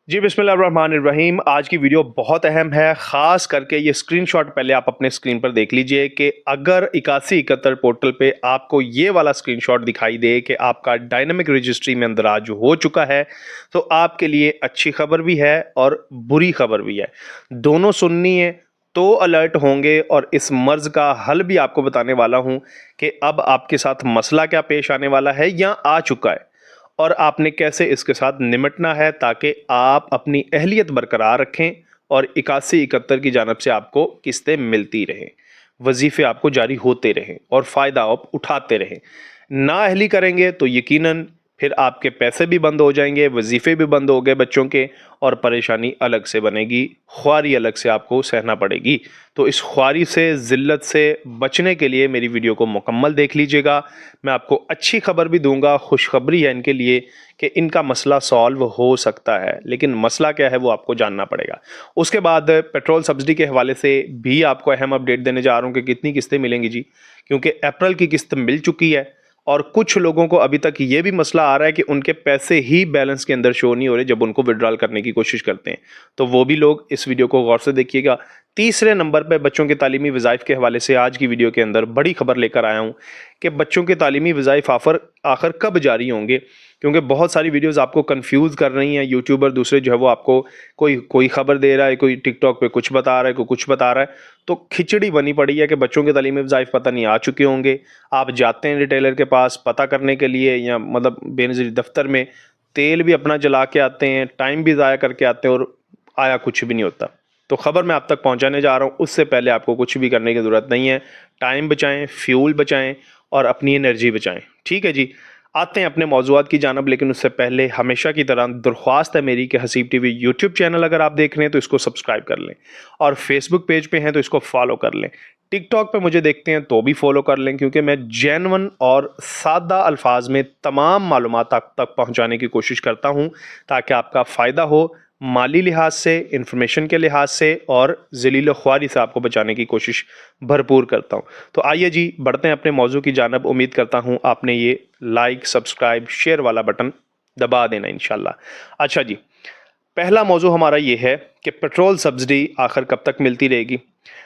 जी बिस्मिल्लाहिर्रहमानिर्रहीम। आज की वीडियो बहुत अहम है, ख़ास करके ये स्क्रीनशॉट पहले आप अपने स्क्रीन पर देख लीजिए कि अगर 8171 पोर्टल पे आपको ये वाला स्क्रीनशॉट दिखाई दे कि आपका डायनामिक रजिस्ट्री में अंदराज हो चुका है, तो आपके लिए अच्छी खबर भी है और बुरी खबर भी है। दोनों सुननी है तो अलर्ट होंगे और इस मर्ज़ का हल भी आपको बताने वाला हूँ कि अब आपके साथ मसला क्या पेश आने वाला है या आ चुका है और आपने कैसे इसके साथ निमटना है ताकि आप अपनी अहलियत बरकरार रखें और 8171 की जानब से आपको किस्तें मिलती रहें, वजीफ़े आपको जारी होते रहें और फ़ायदा आप उठाते रहें। नाअहली करेंगे तो यकीनन फिर आपके पैसे भी बंद हो जाएंगे, वजीफ़े भी बंद हो गए बच्चों के और परेशानी अलग से बनेगी, ख्वारी अलग से आपको सहना पड़ेगी। तो इस ख्वारी से, ज़िल्लत से बचने के लिए मेरी वीडियो को मुकम्मल देख लीजिएगा। मैं आपको अच्छी खबर भी दूंगा, खुशखबरी है इनके लिए कि इनका मसला सॉल्व हो सकता है, लेकिन मसला क्या है वो आपको जानना पड़ेगा। उसके बाद पेट्रोल सब्सिडी के हवाले से भी आपको अहम अपडेट देने जा रहा हूँ कि कितनी किस्तें मिलेंगी जी, क्योंकि अप्रैल की किस्त मिल चुकी है और कुछ लोगों को अभी तक ये भी मसला आ रहा है कि उनके पैसे ही बैलेंस के अंदर शो नहीं हो रहे जब उनको विड्रॉल करने की कोशिश करते हैं। तो वो भी लोग इस वीडियो को गौर से देखिएगा। तीसरे नंबर पर बच्चों के तालीमी वज़ाइफ के हवाले से आज की वीडियो के अंदर बड़ी खबर लेकर आया हूँ कि बच्चों के तालीमी वज़ाइफ आखिर कब जारी होंगे, क्योंकि बहुत सारी वीडियोस आपको कंफ्यूज कर रही हैं। यूट्यूबर दूसरे जो है वो आपको कोई कोई खबर दे रहा है, कोई टिकटॉक पे कुछ बता रहा है, कोई कुछ बता रहा है, तो खिचड़ी बनी पड़ी है कि बच्चों के तालीमी वज़ाइफ पता नहीं आ चुके होंगे। आप जाते हैं रिटेलर के पास पता करने के लिए या मतलब बेनज़ीर दफ्तर में, तेल भी अपना जला के आते हैं, टाइम भी ज़ाया करके आते हैं और आया कुछ भी नहीं होता। तो खबर मैं आप तक पहुंचाने जा रहा हूं, उससे पहले आपको कुछ भी करने की ज़रूरत नहीं है। टाइम बचाएं, फ्यूल बचाएं और अपनी एनर्जी बचाएं। ठीक है जी, आते हैं अपने मौज़ूआत की जानब, लेकिन उससे पहले हमेशा की तरह दरख्वास्त है मेरी कि हसीब टीवी यूट्यूब चैनल अगर आप देख रहे हैं तो इसको सब्सक्राइब कर लें और फेसबुक पेज पे हैं तो इसको फॉलो कर लें। टिकटॉक पे मुझे देखते हैं तो भी फॉलो कर लें, क्योंकि मैं जेन्युइन और सादा अल्फाज में तमाम मालूमात आप तक पहुंचाने की कोशिश करता हूं ताकि आपका फ़ायदा हो, माली लिहाज से, इंफॉर्मेशन के लिहाज से और ज़लील ख्वारी से आपको बचाने की कोशिश भरपूर करता हूँ। तो आइए जी बढ़ते हैं अपने मौजू की जानब। उम्मीद करता हूँ आपने ये लाइक, सब्सक्राइब, शेयर वाला बटन दबा देना इंशाल्लाह। अच्छा जी, पहला मौजू हमारा ये है कि पेट्रोल सब्सिडी आखिर कब तक मिलती रहेगी।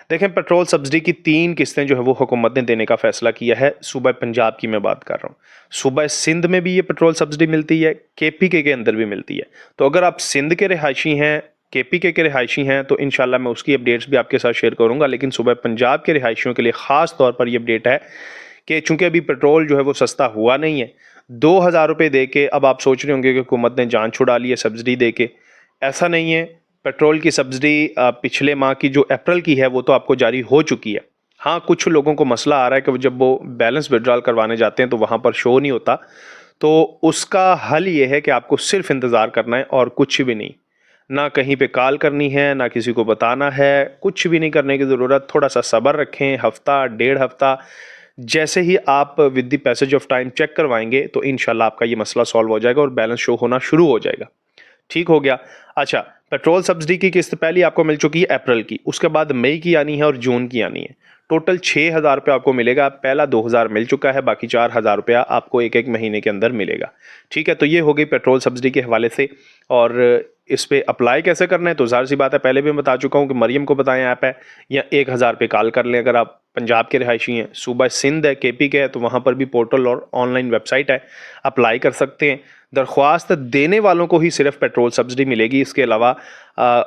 देखें, पेट्रोल सब्सिडी की 3 किस्तें जो है वो हुकूमत ने देने का फैसला किया है। सूबा पंजाब की मैं बात कर रहा हूँ, सूबा सिंध में भी ये पेट्रोल सब्सिडी मिलती है, KPK के अंदर भी मिलती है। तो अगर आप सिंध के रिहायशी हैं, KPK के रिहायशी हैं, तो इंशाल्लाह मैं उसकी अपडेट्स भी आपके साथ शेयर करूँगा। लेकिन सूबा पंजाब के रिहायशियों के लिए ख़ास तौर पर ये अपडेट है कि चूँकि अभी पेट्रोल जो है वो सस्ता हुआ नहीं है, 2000 रुपये दे के अब आप सोच रहे होंगे कि हुकूमत ने जान छुड़ा ली है सब्सिडी दे के। ऐसा नहीं है। पेट्रोल की सब्सिडी पिछले माह की जो अप्रैल की है वो तो आपको जारी हो चुकी है। हाँ, कुछ लोगों को मसला आ रहा है कि जब वो बैलेंस विड्रॉल करवाने जाते हैं तो वहाँ पर शो नहीं होता। तो उसका हल ये है कि आपको सिर्फ इंतज़ार करना है और कुछ भी नहीं। ना कहीं पे कॉल करनी है, ना किसी को बताना है, कुछ भी नहीं करने की ज़रूरत। थोड़ा सा सब्र रखें, हफ्ता, डेढ़ हफ्ता। जैसे ही आप with the passage of time check करवाएंगे तो इंशाल्लाह आपका ये मसला सॉल्व हो जाएगा और बैलेंस शो होना शुरू हो जाएगा। ठीक हो गया। अच्छा, पेट्रोल सब्सिडी की किस्त पहली आपको मिल चुकी है अप्रैल की, उसके बाद मई की आनी है और जून की आनी है। टोटल 6000 रुपये आपको मिलेगा। पहला 2000 मिल चुका है, बाकी 4000 रुपया आपको एक एक महीने के अंदर मिलेगा। ठीक है, तो ये हो गई पेट्रोल सब्सिडी के हवाले से। और इस पे अप्लाई कैसे करना है तो ज़ाहिर सी बात है, पहले भी मैं बता चुका हूँ कि मरियम को बताएं ऐप है, या 1000 पे कॉल कर लें अगर आप पंजाब के रिहायशी हैं। सूबा सिंध है, KPK है, तो वहाँ पर भी पोर्टल और ऑनलाइन वेबसाइट है, अप्लाई कर सकते हैं। दरख्वास्त देने वालों को ही सिर्फ पेट्रोल सब्सिडी मिलेगी, इसके अलावा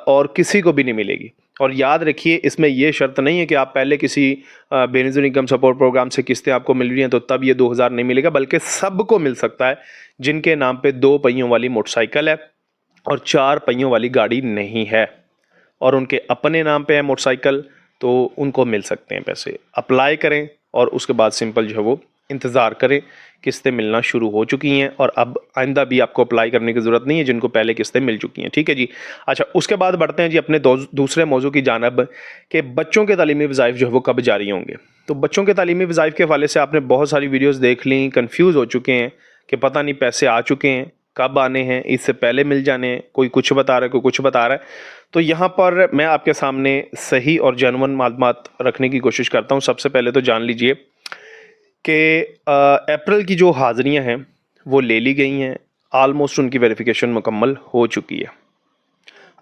और किसी को भी नहीं मिलेगी। और याद रखिए, इसमें यह शर्त नहीं है कि आप पहले किसी बेनिफिट इनकम सपोर्ट प्रोग्राम से किस्तें आपको मिल रही हैं तो तब ये 2000 नहीं मिलेगा, बल्कि सबको मिल सकता है जिनके नाम पे 2 पहियों वाली मोटरसाइकिल है और 4 पहियों वाली गाड़ी नहीं है और उनके अपने नाम पे है मोटरसाइकिल, तो उनको मिल सकते हैं पैसे। अप्लाई करें और उसके बाद सिंपल जो है वो इंतज़ार करें। किस्तें मिलना शुरू हो चुकी हैं और अब आइंदा भी आपको अप्लाई करने की ज़रूरत नहीं है जिनको पहले किस्तें मिल चुकी हैं। ठीक है जी। अच्छा, उसके बाद बढ़ते हैं जी अपने दूसरे मौजू की जानब कि बच्चों के तालीमी वज़ाइफ जो है वो कब जारी होंगे। तो बच्चों के तालीमी वज़ाइफ के हवाले से आपने बहुत सारी वीडियोज़ देख ली, कन्फ्यूज़ हो चुके हैं कि पता नहीं पैसे आ चुके हैं, कब आने हैं, इससे पहले मिल जाने हैं, कोई कुछ बता रहा है, कोई कुछ बता रहा है। तो यहाँ पर मैं आपके सामने सही और जेन्युइन मालूमात रखने की कोशिश करता हूँ। सबसे पहले तो जान लीजिए कि अप्रैल की जो हाज़िरियाँ हैं वो ले ली गई हैं, आलमोस्ट उनकी वेरिफिकेशन मुकम्मल हो चुकी है।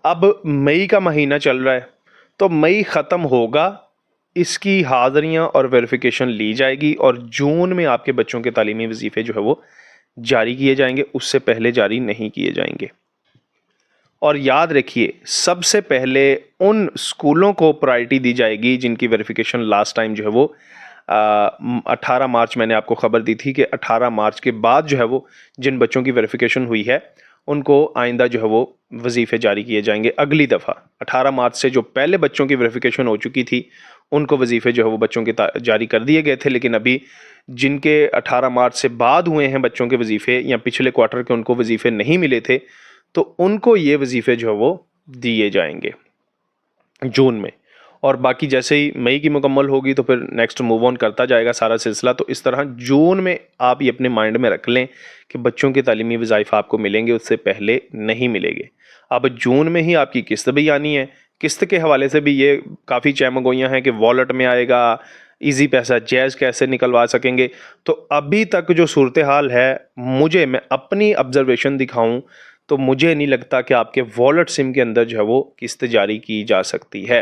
अब मई का महीना चल रहा है, तो मई ख़त्म होगा, इसकी हाज़िरियाँ और वेरिफिकेशन ली जाएगी और जून में आपके बच्चों के तालीमी वजीफ़े जो है वो जारी किए जाएंगे, उससे पहले जारी नहीं किए जाएंगे। और याद रखिए, सबसे पहले उन स्कूलों को प्रायोरिटी दी जाएगी जिनकी वेरिफिकेशन लास्ट टाइम जो है वो 18 मार्च, मैंने आपको खबर दी थी कि 18 मार्च के बाद जो है वो जिन बच्चों की वेरिफिकेशन हुई है उनको आइंदा जो है वो वजीफ़े जारी किए जाएंगे। अगली दफ़ा 18 मार्च से जो पहले बच्चों की वेरिफिकेशन हो चुकी थी उनको वजीफ़े जो है वो बच्चों के जारी कर दिए गए थे, लेकिन अभी जिनके 18 मार्च से बाद हुए हैं बच्चों के वजीफ़े या पिछले क्वार्टर के उनको वजीफ़े नहीं मिले थे, तो उनको ये वजीफ़े जो है वो दिए जाएंगे जून में। और बाकी जैसे ही मई की मुकम्मल होगी तो फिर नेक्स्ट मूव ऑन करता जाएगा सारा सिलसिला। तो इस तरह जून में आप ये अपने माइंड में रख लें कि बच्चों के तालीमी वज़ाइफ आपको मिलेंगे, उससे पहले नहीं मिलेंगे। अब जून में ही आपकी किस्त भी आनी है। किस्त के हवाले से भी ये काफ़ी चैमगोइयाँ हैं कि वॉलेट में आएगा, ईजी पैसा जैज़ कैसे निकलवा सकेंगे। तो अभी तक जो सूरत हाल है, मैं अपनी ऑब्जर्वेशन दिखाऊं तो मुझे नहीं लगता कि आपके वॉलेट सिम के अंदर जो है वो किस्त जारी की जा सकती है,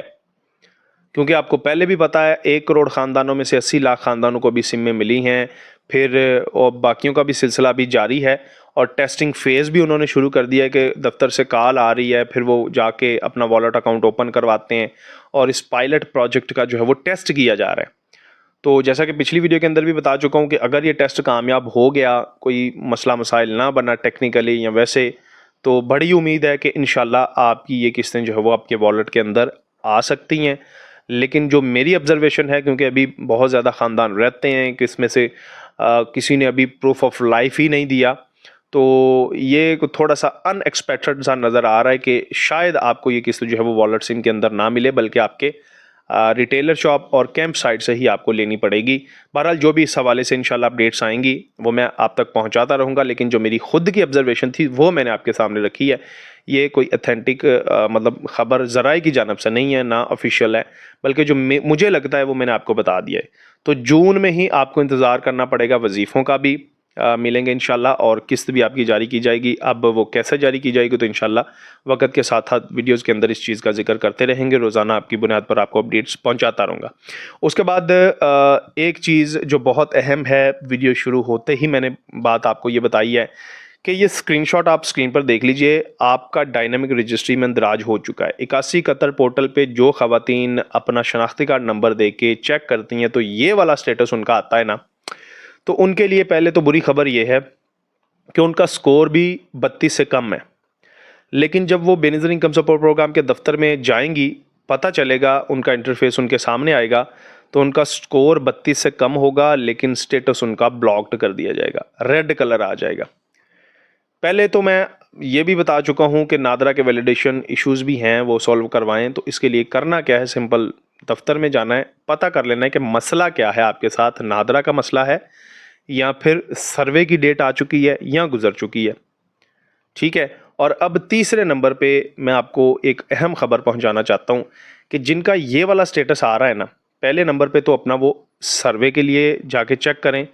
क्योंकि आपको पहले भी पता है 1 करोड़ ख़ानदानों में से 80 लाख ख़ानदानों को भी सिमें मिली हैं। फिर और बाकियों का भी सिलसिला भी जारी है और टेस्टिंग फ़ेज़ भी उन्होंने शुरू कर दिया है कि दफ्तर से कॉल आ रही है, फिर वो जाके अपना वॉलेट अकाउंट ओपन करवाते हैं और इस पायलट प्रोजेक्ट का जो है वो टेस्ट किया जा रहा है। तो जैसा कि पिछली वीडियो के अंदर भी बता चुका हूँ कि अगर ये टेस्ट कामयाब हो गया, कोई मसला मसाइल ना बना टेक्निकली या वैसे, तो बड़ी उम्मीद है कि इंशाल्लाह आपकी ये किस्तें जो है वो आपके वॉलेट के अंदर आ सकती हैं। लेकिन जो मेरी ऑब्जर्वेशन है, क्योंकि अभी बहुत ज़्यादा ख़ानदान रहते हैं कि इसमें से किसी ने अभी प्रूफ ऑफ लाइफ ही नहीं दिया, तो ये थोड़ा सा अनएक्सपेक्टेड सा नज़र आ रहा है कि शायद आपको ये किस्त जो है वो वॉलेट सिम के अंदर ना मिले, बल्कि आपके रिटेलर शॉप और कैंप साइट से ही आपको लेनी पड़ेगी। बहरहाल जो भी इस हवाले से इंशाल्लाह अपडेट्स आएंगी वो मैं आप तक पहुंचाता रहूँगा, लेकिन जो मेरी खुद की ऑब्जर्वेशन थी वो मैंने आपके सामने रखी है। ये कोई अथेंटिक मतलब ख़बर ज़राए की जानब से नहीं है, ना ऑफिशियल है, बल्कि जो मुझे लगता है वो मैंने आपको बता दिया है। तो जून में ही आपको इंतज़ार करना पड़ेगा, वजीफ़ों का भी मिलेंगे इंशाल्लाह और किस्त भी आपकी जारी की जाएगी। अब वो कैसे जारी की जाएगी तो इंशाल्लाह वक्त के साथ साथ वीडियोज़ के अंदर इस चीज़ का जिक्र करते रहेंगे, रोज़ाना आपकी बुनियाद पर आपको अपडेट्स पहुंचाता रहूँगा। उसके बाद एक चीज़ जो बहुत अहम है, वीडियो शुरू होते ही मैंने बात आपको ये बताई है कि ये स्क्रीनशॉट आप स्क्रीन पर देख लीजिए, आपका डायनामिक रजिस्ट्री में इंदराज हो चुका है। 81 कतर पोर्टल पे जो ख़वातीन अपना शनाख्ती कार्ड नंबर दे के चेक करती हैं तो ये वाला स्टेटस उनका आता है ना, तो उनके लिए पहले तो बुरी खबर ये है कि उनका स्कोर भी 32 से कम है। लेकिन जब वो बेनज़ीर इनकम सपोर्ट प्रोग्राम के दफ्तर में जाएंगी, पता चलेगा, उनका इंटरफेस उनके सामने आएगा, तो उनका स्कोर 32 से कम होगा, लेकिन स्टेटस उनका ब्लॉक्ड कर दिया जाएगा, रेड कलर आ जाएगा। पहले तो मैं ये भी बता चुका हूँ कि नादरा के वैलिडेशन इश्यूज़ भी हैं, वो सॉल्व करवाएं। तो इसके लिए करना क्या है, सिंपल दफ्तर में जाना है, पता कर लेना है कि मसला क्या है आपके साथ, नादरा का मसला है या फिर सर्वे की डेट आ चुकी है या गुजर चुकी है। ठीक है। और अब तीसरे नंबर पे मैं आपको एक अहम खबर पहुंचाना चाहता हूं कि जिनका ये वाला स्टेटस आ रहा है ना, पहले नंबर पे तो अपना वो सर्वे के लिए जाके चेक करें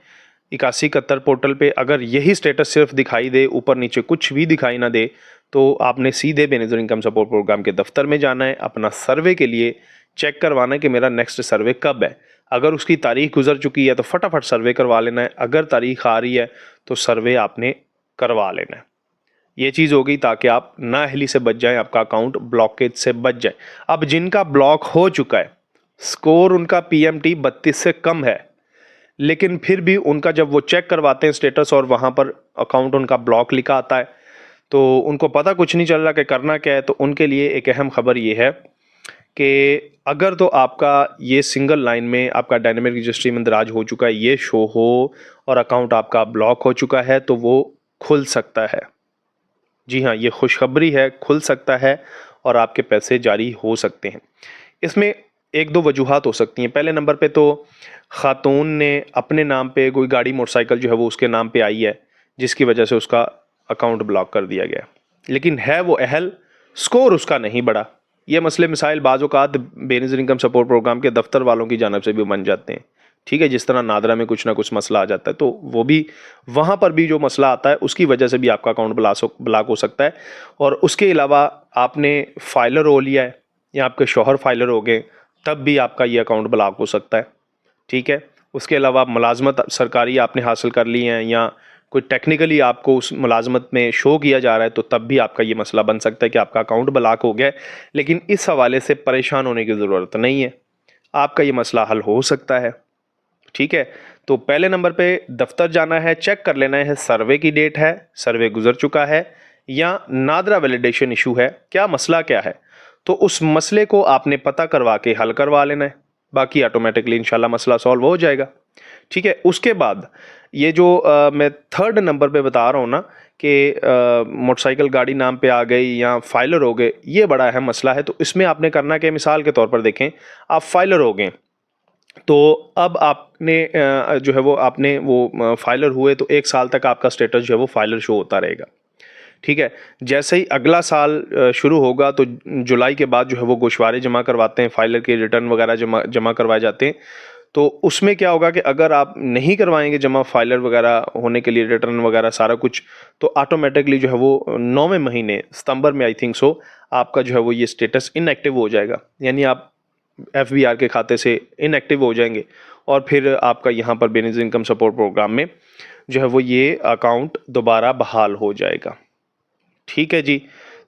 81 कतर पोर्टल पे। अगर यही स्टेटस सिर्फ दिखाई दे, ऊपर नीचे कुछ भी दिखाई ना दे, तो आपने सीधे बेनज़ीर इनकम सपोर्ट प्रोग्राम के दफ्तर में जाना है, अपना सर्वे के लिए चेक करवाना है कि मेरा नेक्स्ट सर्वे कब है। अगर उसकी तारीख गुजर चुकी है तो फटाफट सर्वे करवा लेना है, अगर तारीख आ रही है तो सर्वे आपने करवा लेना है। ये चीज़ हो गई ताकि आप नाअहली से बच जाएं, आपका अकाउंट ब्लॉकेज से बच जाए। अब जिनका ब्लॉक हो चुका है, स्कोर उनका पीएमटी 32 से कम है, लेकिन फिर भी उनका जब वो चेक करवाते हैं स्टेटस और वहाँ पर अकाउंट उनका ब्लॉक लिखा आता है, तो उनको पता कुछ नहीं चल रहा कि करना क्या है। तो उनके लिए एक अहम खबर ये है कि अगर तो आपका ये सिंगल लाइन में आपका डायनामिक रजिस्ट्री में इंदराज हो चुका है, ये शो हो और अकाउंट आपका ब्लॉक हो चुका है, तो वो खुल सकता है। जी हाँ, ये खुशखबरी है, खुल सकता है और आपके पैसे जारी हो सकते हैं। इसमें एक दो वजूहात हो सकती हैं। पहले नंबर पे तो ख़ातून ने अपने नाम पे कोई गाड़ी मोटरसाइकिल जो है वो उसके नाम पे आई है, जिसकी वजह से उसका अकाउंट ब्लॉक कर दिया गया, लेकिन है वो अहल, स्कोर उसका नहीं बढ़ा। ये मसले मिसाइल बाज़ औक़ात बेनज़ीर इनकम सपोर्ट प्रोग्राम के दफ्तर वालों की जानब से भी बन जाते हैं। ठीक है, जिस तरह नादरा में कुछ ना कुछ मसला आ जाता है, तो वो भी वहाँ पर भी जो मसला आता है उसकी वजह से भी आपका अकाउंट ब्लॉक हो सकता है। और उसके अलावा आपने फाइलर हो लिया है या आपके शौहर फाइलर हो गए, तब भी आपका ये अकाउंट ब्लॉक हो सकता है। ठीक है, उसके अलावा मुलाजमत सरकारी आपने हासिल कर ली है या कोई टेक्निकली आपको उस मुलाजमत में शो किया जा रहा है, तो तब भी आपका ये मसला बन सकता है कि आपका अकाउंट ब्लॉक हो गया है। लेकिन इस हवाले से परेशान होने की ज़रूरत नहीं है, आपका ये मसला हल हो सकता है। ठीक है, तो पहले नंबर पे दफ्तर जाना है, चेक कर लेना है सर्वे की डेट है, सर्वे गुजर चुका है या नादरा वैलिडेशन इशू है, क्या मसला क्या है, तो उस मसले को आपने पता करवा के हल करवा लेना है। बाकी ऑटोमेटिकली इंशाल्लाह मसला सॉल्व हो जाएगा। ठीक है, उसके बाद ये जो मैं थर्ड नंबर पे बता रहा हूँ ना कि मोटरसाइकिल गाड़ी नाम पे आ गई या फाइलर हो गए, ये बड़ा अहम मसला है। तो इसमें आपने करना क्या, मिसाल के तौर पर देखें, आप फाइलर हो गए, तो अब आपने जो है वो आपने वो फाइलर हुए तो 1 साल तक आपका स्टेटस जो है वो फाइलर शो होता रहेगा। ठीक है, जैसे ही अगला साल शुरू होगा तो जुलाई के बाद जो है वो गोशवारे जमा करवाते हैं, फाइलर के रिटर्न वगैरह जमा करवाए जाते हैं। तो उसमें क्या होगा कि अगर आप नहीं करवाएंगे जमा फाइलर वगैरह होने के लिए, रिटर्न वगैरह सारा कुछ, तो ऑटोमेटिकली जो है वो 9वें महीने सितंबर में आई थिंक सो आपका जो है वो ये स्टेटस इनएक्टिव हो जाएगा, यानी आप FBR के खाते से इनएक्टिव हो जाएंगे और फिर आपका यहाँ पर बेनिफिट इनकम सपोर्ट प्रोग्राम में जो है वो ये अकाउंट दोबारा बहाल हो जाएगा। ठीक है जी,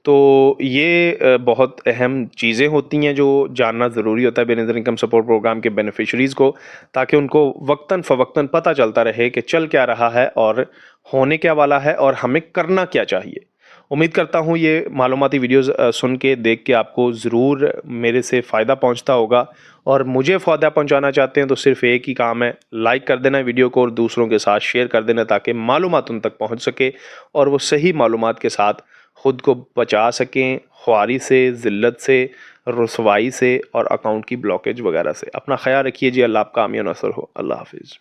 तो ये बहुत अहम चीज़ें होती हैं जो जानना ज़रूरी होता है बेनिफिट इनकम सपोर्ट प्रोग्राम के बेनिफिशरीज़ को, ताकि उनको वक्तन फ़वक्तन पता चलता रहे कि चल क्या रहा है और होने क्या वाला है और हमें करना क्या चाहिए। उम्मीद करता हूँ ये मालूमाती वीडियोज़ सुन के देख के आपको ज़रूर मेरे से फ़ायदा पहुँचता होगा, और मुझे फ़ायदा पहुँचाना चाहते हैं तो सिर्फ़ एक ही काम है, लाइक कर देना वीडियो को और दूसरों के साथ शेयर कर देना, ताकि मालूमात उन तक पहुँच सके और वो सही मालूमात के साथ ख़ुद को बचा सकें ख्वारी से, ज़िल्लत से, रुसवाई से और अकाउंट की ब्लॉकेज वगैरह से। अपना ख्याल रखिए जी, अल्लाह आपका आमिर नसर हो। अल्लाह हाफिज़।